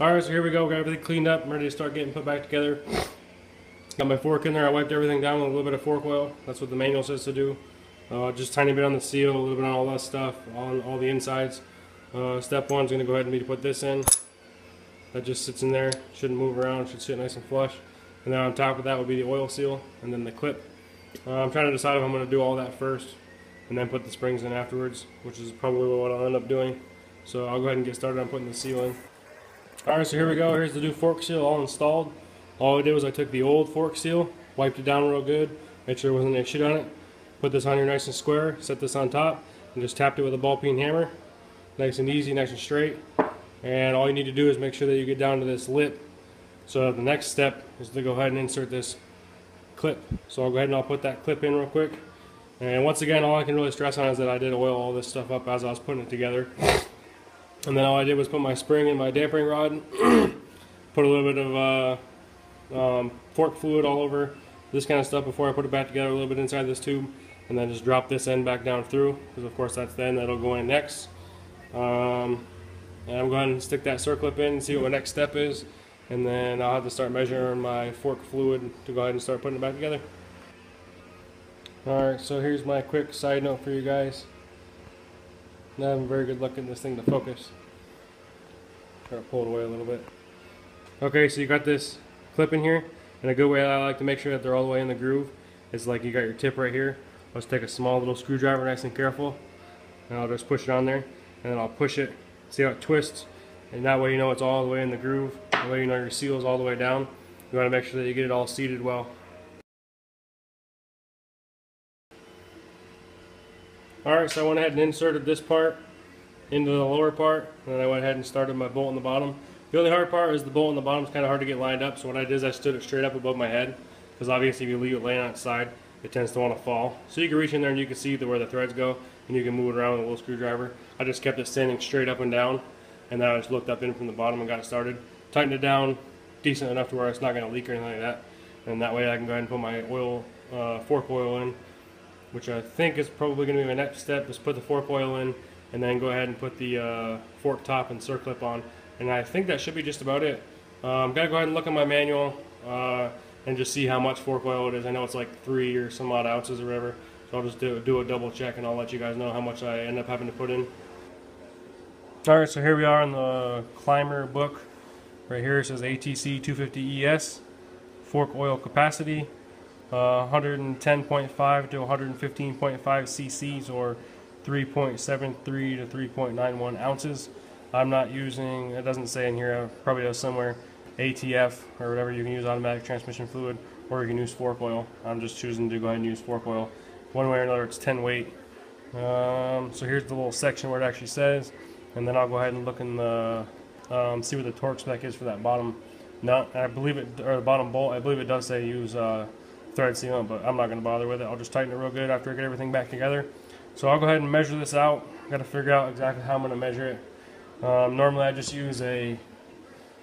Alright, so here we go. Got everything cleaned up. I'm ready to start getting put back together. Got my fork in there. I wiped everything down with a little bit of fork oil. That's what the manual says to do. Just a tiny bit on the seal, a little bit on all that stuff, on all the insides. Step one is going to go ahead and be to put this in. That just sits in there. Shouldn't move around. Should sit nice and flush. And then on top of that will be the oil seal and then the clip. I'm trying to decide if I'm going to do all that first and then put the springs in afterwards, which is probably what I'll end up doing. So I'll go ahead and get started on putting the seal in. Alright, so here we go. Here's the new fork seal all installed. All I did was I took the old fork seal, wiped it down real good, made sure there wasn't any shit on it. Put this on here nice and square, set this on top, and just tapped it with a ball peen hammer. Nice and easy, nice and straight. And all you need to do is make sure that you get down to this lip. So the next step is to go ahead and insert this clip. So I'll go ahead and I'll put that clip in real quick. And once again, all I can really stress on is that I did oil all this stuff up as I was putting it together. And then all I did was put my spring in my dampering rod, put a little bit of fork fluid all over this kind of stuff before I put it back together, a little bit inside this tube, and then just drop this end back down through, because of course that's the end that'll go in next. And I'm going to stick that circlip in and see what my next step is, and then I'll have to start measuring my fork fluid to go ahead and start putting it back together. Alright, so here's my quick side note for you guys. Not having very good luck getting this thing to focus. Try to pull it away a little bit. Okay, so you got this clip in here, and a good way I like to make sure that they're all the way in the groove is like you got your tip right here. Let's take a small little screwdriver, nice and careful, and I'll just push it on there, and then I'll push it, see how it twists, and that way you know it's all the way in the groove. That way you know your seal is all the way down. You want to make sure that you get it all seated well. Alright, so I went ahead and inserted this part into the lower part, and then I went ahead and started my bolt in the bottom. The only hard part is the bolt in the bottom is kind of hard to get lined up, so what I did is I stood it straight up above my head, because obviously if you leave it laying on its side, it tends to want to fall. So you can reach in there and you can see where the threads go, and you can move it around with a little screwdriver. I just kept it standing straight up and down, and then I just looked up in from the bottom and got it started. Tightened it down decent enough to where it's not going to leak or anything like that, and that way I can go ahead and put my oil, fork oil in, which I think is probably going to be my next step, is put the fork oil in and then go ahead and put the fork top and circlip on. And I think that should be just about it. I'm going to go ahead and look at my manual and just see how much fork oil it is. I know it's like 3 or some odd ounces or whatever, so I'll just do a double check and I'll let you guys know how much I end up having to put in. Alright, so here we are in the Climber book. Right here it says ATC 250 ES, fork oil capacity. 110.5 to 115.5 cc's, or 3.73 to 3.91 ounces. I'm not using, it doesn't say in here, it probably does somewhere, ATF or whatever. You can use automatic transmission fluid, or you can use fork oil. I'm just choosing to go ahead and use fork oil. One way or another, it's 10 weight. So here's the little section where it actually says, and then I'll go ahead and look in the, see what the torque spec is for that bottom nut. I believe it, or the bottom bolt, I believe it does say use thread sealant, but I'm not going to bother with it. I'll just tighten it real good after I get everything back together. So I'll go ahead and measure this out. Got to figure out exactly how I'm going to measure it. Normally I just use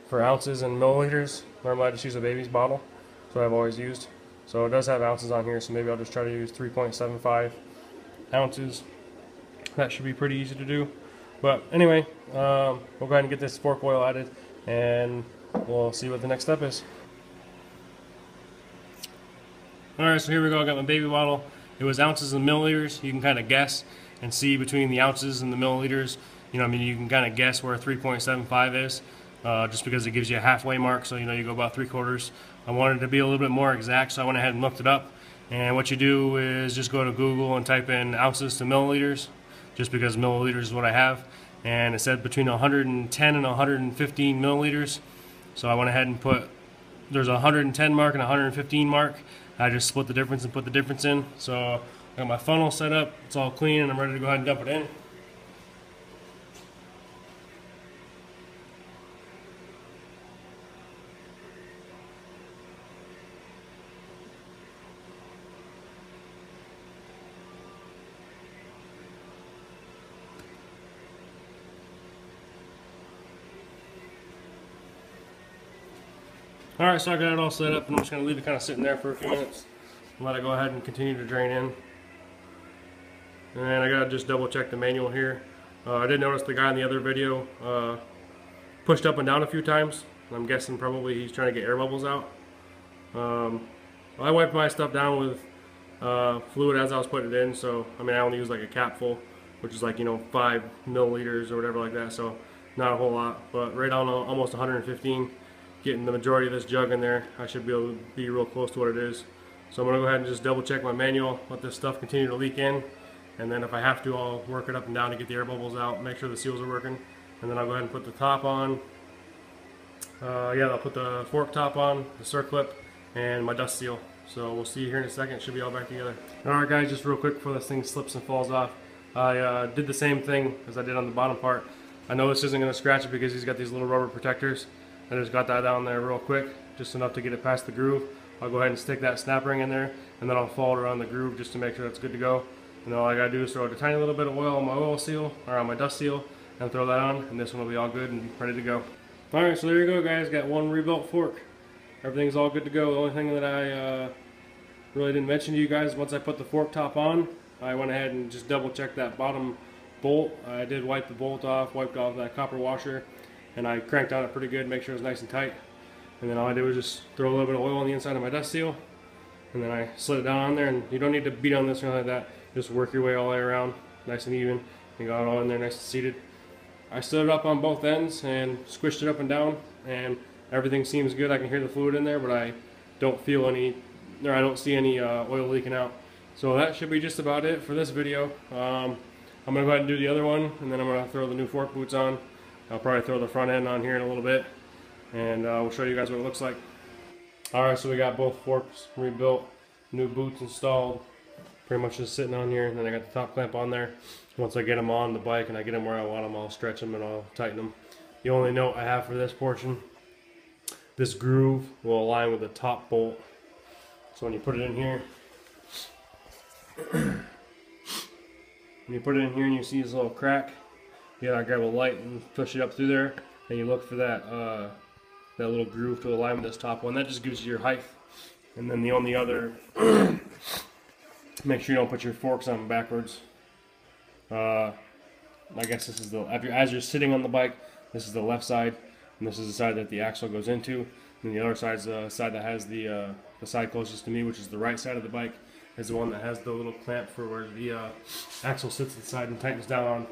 for ounces and milliliters, normally I just use a baby's bottle. That's what I've always used. So it does have ounces on here, so maybe I'll just try to use 3.75 ounces. That should be pretty easy to do. But anyway, we'll go ahead and get this fork oil added, and we'll see what the next step is. Alright, so here we go. I got my baby bottle. It was ounces and milliliters. You can kind of guess and see between the ounces and the milliliters. You know, I mean, you can kind of guess where 3.75 is, just because it gives you a halfway mark. So, you know, you go about 3/4. I wanted to be a little bit more exact, so I went ahead and looked it up. And what you do is just go to Google and type in ounces to milliliters, just because milliliters is what I have. And it said between 110 and 115 milliliters. So I went ahead and put, there's a 110 mark and a 115 mark. I just split the difference and put the difference in. So I got my funnel set up, it's all clean, and I'm ready to go ahead and dump it in. Alright, so I got it all set up, and I'm just going to leave it kind of sitting there for a few minutes and let it go ahead and continue to drain in. And I got to just double check the manual here. I did notice the guy in the other video pushed up and down a few times. I'm guessing probably he's trying to get air bubbles out. I wiped my stuff down with fluid as I was putting it in, so I mean I only use like a capful, which is like, you know, 5 milliliters or whatever like that, so not a whole lot, but right on almost 115, getting the majority of this jug in there. I should be able to be real close to what it is. So I'm going to go ahead and just double check my manual, let this stuff continue to leak in, and then if I have to, I'll work it up and down to get the air bubbles out, make sure the seals are working, and then I'll go ahead and put the top on. Yeah, I'll put the fork top on, the circlip, and my dust seal. So we'll see you here in a second. It should be all back together. Alright guys, just real quick before this thing slips and falls off. I did the same thing as I did on the bottom part. I know this isn't going to scratch it because he's got these little rubber protectors. I just got that down there real quick, just enough to get it past the groove. I'll go ahead and stick that snap ring in there, and then I'll follow it around the groove just to make sure it's good to go. And all I gotta do is throw a tiny little bit of oil on my oil seal, or on my dust seal, and throw that on, and this one will be all good and ready to go. Alright, so there you go guys, got one rebuilt fork. Everything's all good to go. The only thing that I really didn't mention to you guys, once I put the fork top on, I went ahead and just double checked that bottom bolt. I did wipe the bolt off, wiped off that copper washer, and I cranked on it pretty good, make sure it was nice and tight. And then all I did was just throw a little bit of oil on the inside of my dust seal, and then I slid it down on there, and you don't need to beat on this or anything like that. Just work your way all the way around, nice and even. You got it all in there nice and seated. I stood it up on both ends and squished it up and down, and everything seems good. I can hear the fluid in there, but I don't feel any, or I don't see any oil leaking out. So that should be just about it for this video. I'm going to go ahead and do the other one, and then I'm going to throw the new fork boots on. I'll probably throw the front end on here in a little bit, and we'll show you guys what it looks like. Alright, so we got both forks rebuilt, new boots installed, pretty much just sitting on here, and then I got the top clamp on there. Once I get them on the bike and I get them where I want them, I'll stretch them and I'll tighten them. The only note I have for this portion, this groove will align with the top bolt. So when you put it in here, when you put it in here and you see this little crack, you gotta grab a light and push it up through there, and you look for that that little groove to align with this top one. That just gives you your height. And then the only other, make sure you don't put your forks on backwards. I guess this is the, as you're sitting on the bike, this is the left side, and this is the side that the axle goes into. And the other side is the side that has the side closest to me, which is the right side of the bike, is the one that has the little clamp for where the axle sits inside and tightens down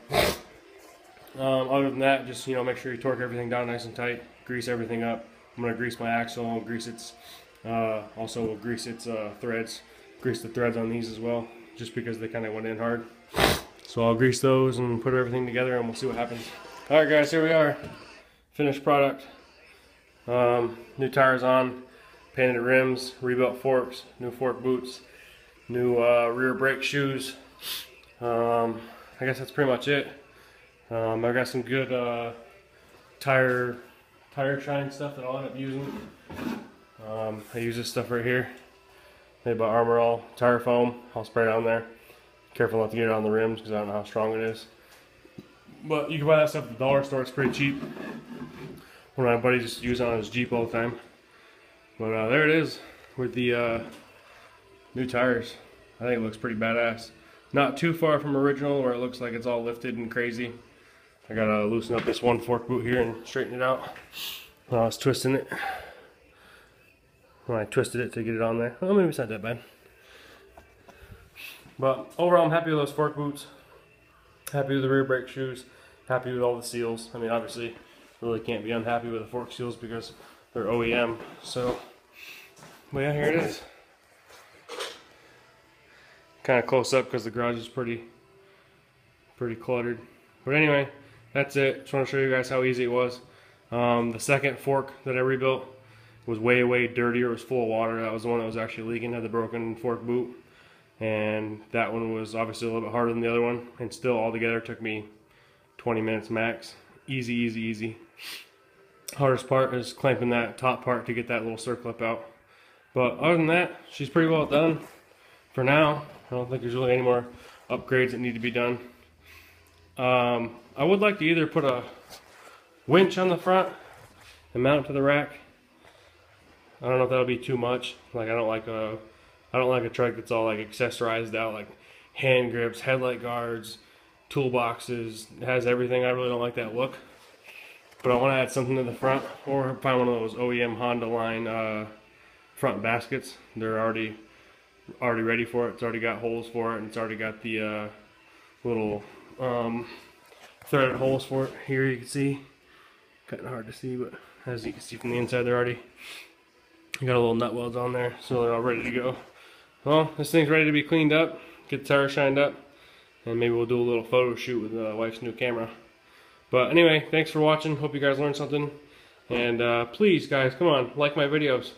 on. Other than that, just, you know, make sure you torque everything down nice and tight, grease everything up. I'm gonna grease my axle, grease its, also will grease its threads, grease the threads on these as well, just because they kind of went in hard. So I'll grease those and put everything together, and we'll see what happens. All right, guys, here we are, finished product. New tires on, painted rims, rebuilt forks, new fork boots, new rear brake shoes. I guess that's pretty much it. I got some good tire shine stuff that I'll end up using. I use this stuff right here, made by Armor All tire foam. I'll spray it on there. Careful not to get it on the rims because I don't know how strong it is. But you can buy that stuff at the dollar store. It's pretty cheap. One of my buddies just uses it on his Jeep all the time. But there it is with the new tires. I think it looks pretty badass. Not too far from original where it looks like it's all lifted and crazy. I gotta loosen up this one fork boot here and straighten it out. When I was twisting it, when I twisted it to get it on there. Well, maybe it's not that bad. But overall, I'm happy with those fork boots. Happy with the rear brake shoes. Happy with all the seals. I mean, obviously, really can't be unhappy with the fork seals because they're OEM. So, but yeah, here it is. Kind of close up because the garage is pretty cluttered. But anyway, that's it. Just want to show you guys how easy it was. The second fork that I rebuilt was way dirtier. It was full of water. That was the one that was actually leaking, had the broken fork boot. And that one was obviously a little bit harder than the other one. And still, altogether, took me 20 minutes max. Easy. Hardest part is clamping that top part to get that little circlip out. But other than that, she's pretty well done for now. I don't think there's really any more upgrades that need to be done. I would like to either put a winch on the front and mount it to the rack. I don't know if that'll be too much. Like, I don't like a trike that's all like accessorized out, like hand grips, headlight guards, toolboxes. It has everything. I really don't like that look. But I want to add something to the front, or find one of those OEM Honda line front baskets. They're already ready for it. It's already got holes for it, and it's already got the little threaded holes for it. Here you can see, kind of hard to see, but as you can see from the inside, they're already got a little nut welds on there, so they're all ready to go. Well, this thing's ready to be cleaned up, get the tires shined up, and maybe we'll do a little photo shoot with the wife's new camera. But anyway, thanks for watching. Hope you guys learned something. And please, guys, come on, like my videos.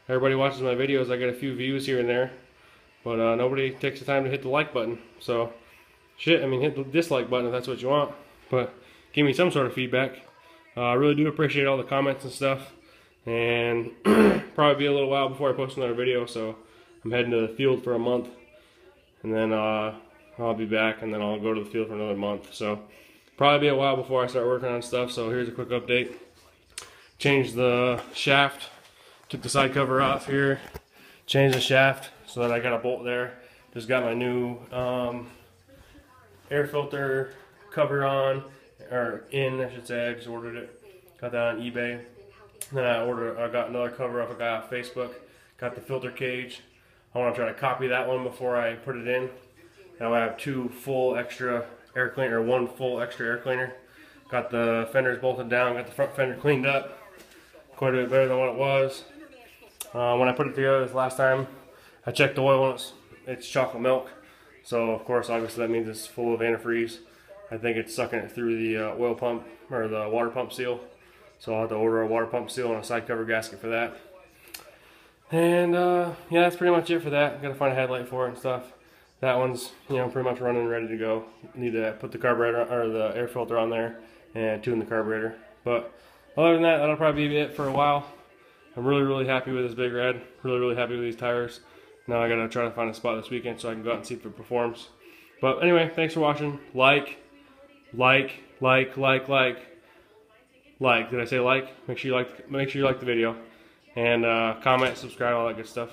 Everybody watches my videos. I get a few views here and there, but nobody takes the time to hit the like button. So, shit, I mean, hit the dislike button if that's what you want. But give me some sort of feedback. I really do appreciate all the comments and stuff. And probably be a little while before I post another video. So I'm heading to the field for a month, and then I'll be back, and then I'll go to the field for another month. So probably be a while before I start working on stuff. So here's a quick update. Changed the shaft, took the side cover off here, changed the shaft so that I got a bolt there. Just got my new air filter cover on, or in I should say. I just ordered it, got that on eBay. Then I got another cover off a guy off Facebook, got the filter cage. I want to try to copy that one before I put it in. Now I have two full extra air cleaner, or one full extra air cleaner. Got the fenders bolted down, got the front fender cleaned up. Quite a bit better than what it was. When I put it together this last time, I checked the oil and it's chocolate milk. So of course, obviously that means it's full of antifreeze. I think it's sucking it through the oil pump, or the water pump seal. So I'll have to order a water pump seal and a side cover gasket for that. And yeah, that's pretty much it for that. Gotta find a headlight for it and stuff. That one's, you know, pretty much running and ready to go. Need to put the carburetor, or the air filter on there, and tune the carburetor. But other than that, that'll probably be it for a while. I'm really happy with this Big Red. Really happy with these tires. Now I gotta try to find a spot this weekend so I can go out and see if it performs. But anyway, thanks for watching. Like. Did I say like? Make sure you like the video, and comment, subscribe, all that good stuff.